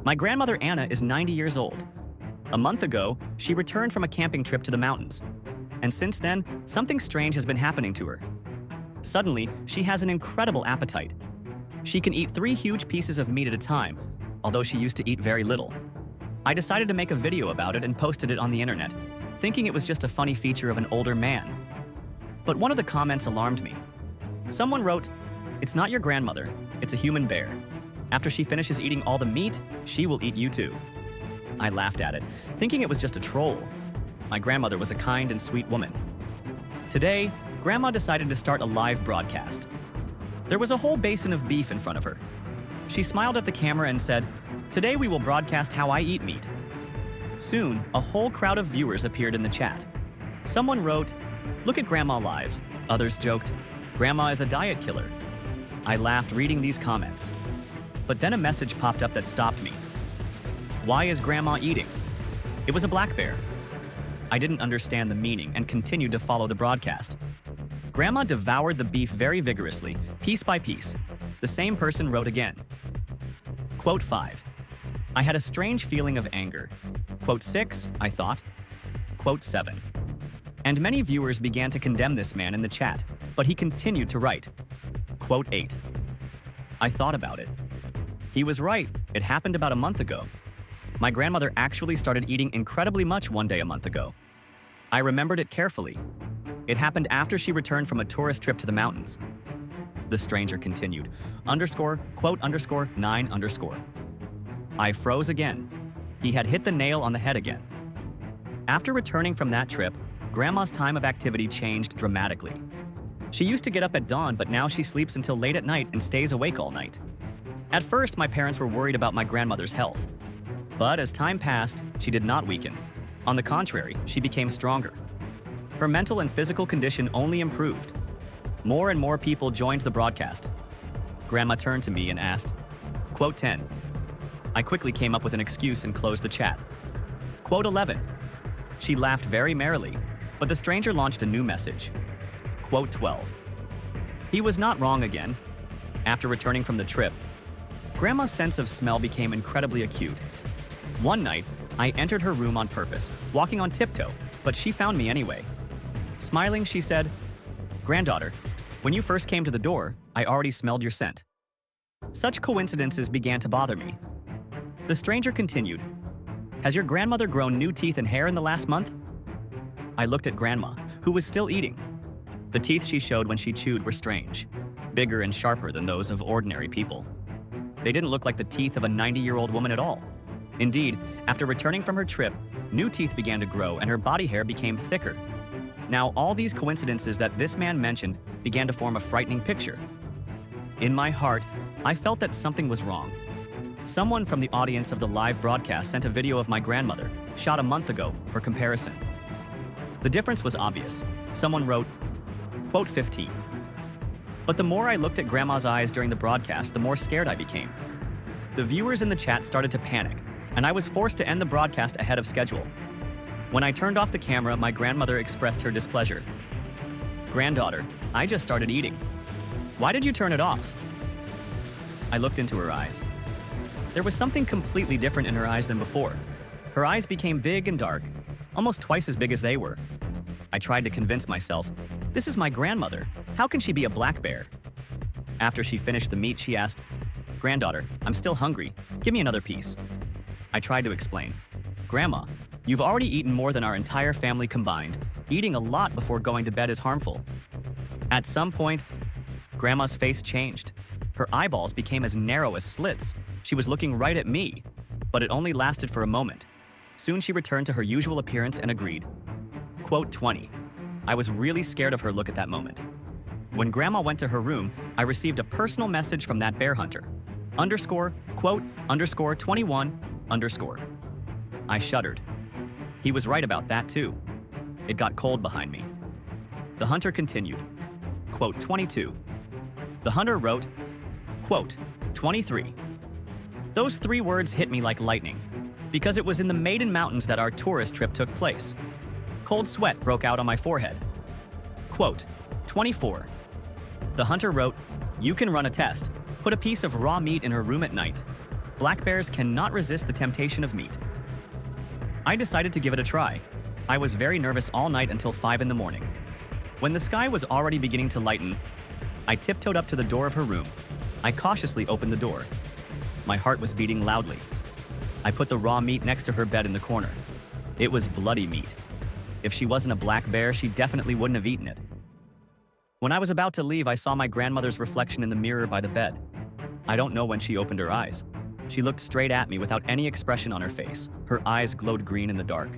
My grandmother Anna is 90 years old. A month ago, she returned from a camping trip to the mountains. And since then, something strange has been happening to her. Suddenly, she has an incredible appetite. She can eat 3 huge pieces of meat at a time, although she used to eat very little. I decided to make a video about it and posted it on the internet, thinking it was just a funny feature of an older man. But one of the comments alarmed me. Someone wrote, "It's not your grandmother, it's a human bear. After she finishes eating all the meat, she will eat you too." I laughed at it, thinking it was just a troll. My grandmother was a kind and sweet woman. Today, Grandma decided to start a live broadcast. There was a whole basin of beef in front of her. She smiled at the camera and said, "Today we will broadcast how I eat meat." Soon, a whole crowd of viewers appeared in the chat. Someone wrote, "Look at Grandma live." Others joked, "Grandma is a diet killer." I laughed reading these comments. But then a message popped up that stopped me. Why is Grandma eating? It was a black bear. I didn't understand the meaning and continued to follow the broadcast. Grandma devoured the beef very vigorously, piece by piece. The same person wrote again. Quote 5. I had a strange feeling of anger. Quote 6, I thought. Quote 7. And many viewers began to condemn this man in the chat, but he continued to write. Quote 8. I thought about it. He was right, it happened about a month ago. My grandmother actually started eating incredibly much one day a month ago. I remembered it carefully. It happened after she returned from a tourist trip to the mountains. The stranger continued, quote 9. I froze again. He had hit the nail on the head again. After returning from that trip, Grandma's time of activity changed dramatically. She used to get up at dawn, but now she sleeps until late at night and stays awake all night. At first, my parents were worried about my grandmother's health. But as time passed, she did not weaken. On the contrary, she became stronger. Her mental and physical condition only improved. More and more people joined the broadcast. Grandma turned to me and asked, quote 10. I quickly came up with an excuse and closed the chat. Quote 11. She laughed very merrily, but the stranger launched a new message. Quote 12. He was not wrong again. After returning from the trip, Grandma's sense of smell became incredibly acute. One night, I entered her room on purpose, walking on tiptoe, but she found me anyway. Smiling, she said, "Granddaughter, when you first came to the door, I already smelled your scent." Such coincidences began to bother me. The stranger continued, "Has your grandmother grown new teeth and hair in the last month?" I looked at Grandma, who was still eating. The teeth she showed when she chewed were strange, bigger and sharper than those of ordinary people. They didn't look like the teeth of a 90-year-old woman at all. Indeed, after returning from her trip, new teeth began to grow and her body hair became thicker. Now, all these coincidences that this man mentioned began to form a frightening picture. In my heart, I felt that something was wrong. Someone from the audience of the live broadcast sent a video of my grandmother, shot a month ago, for comparison. The difference was obvious. Someone wrote, quote 15. But the more I looked at Grandma's eyes during the broadcast, the more scared I became. The viewers in the chat started to panic, and I was forced to end the broadcast ahead of schedule. When I turned off the camera, my grandmother expressed her displeasure. "Granddaughter, I just started eating. Why did you turn it off?" I looked into her eyes. There was something completely different in her eyes than before. Her eyes became big and dark, almost twice as big as they were. I tried to convince myself, this is my grandmother. How can she be a black bear? After she finished the meat, she asked, "Granddaughter, I'm still hungry. Give me another piece." I tried to explain. "Grandma, you've already eaten more than our entire family combined. Eating a lot before going to bed is harmful." At some point, Grandma's face changed. Her eyeballs became as narrow as slits. She was looking right at me, but it only lasted for a moment. Soon she returned to her usual appearance and agreed. Quote 20. I was really scared of her look at that moment. When Grandma went to her room, I received a personal message from that bear hunter. Quote 21. I shuddered. He was right about that too. It got cold behind me. The hunter continued. Quote 22. The hunter wrote, quote 23. Those 3 words hit me like lightning, because it was in the Maiden Mountains that our tourist trip took place. Cold sweat broke out on my forehead. Quote 24. The hunter wrote, "You can run a test. Put a piece of raw meat in her room at night. Black bears cannot resist the temptation of meat. I decided to give it a try. I was very nervous all night until 5 in the morning. When the sky was already beginning to lighten, I tiptoed up to the door of her room. I cautiously opened the door. My heart was beating loudly. I put the raw meat next to her bed in the corner. It was bloody meat. If she wasn't a black bear, she definitely wouldn't have eaten it. When I was about to leave, I saw my grandmother's reflection in the mirror by the bed. I don't know when she opened her eyes. She looked straight at me without any expression on her face. Her eyes glowed green in the dark.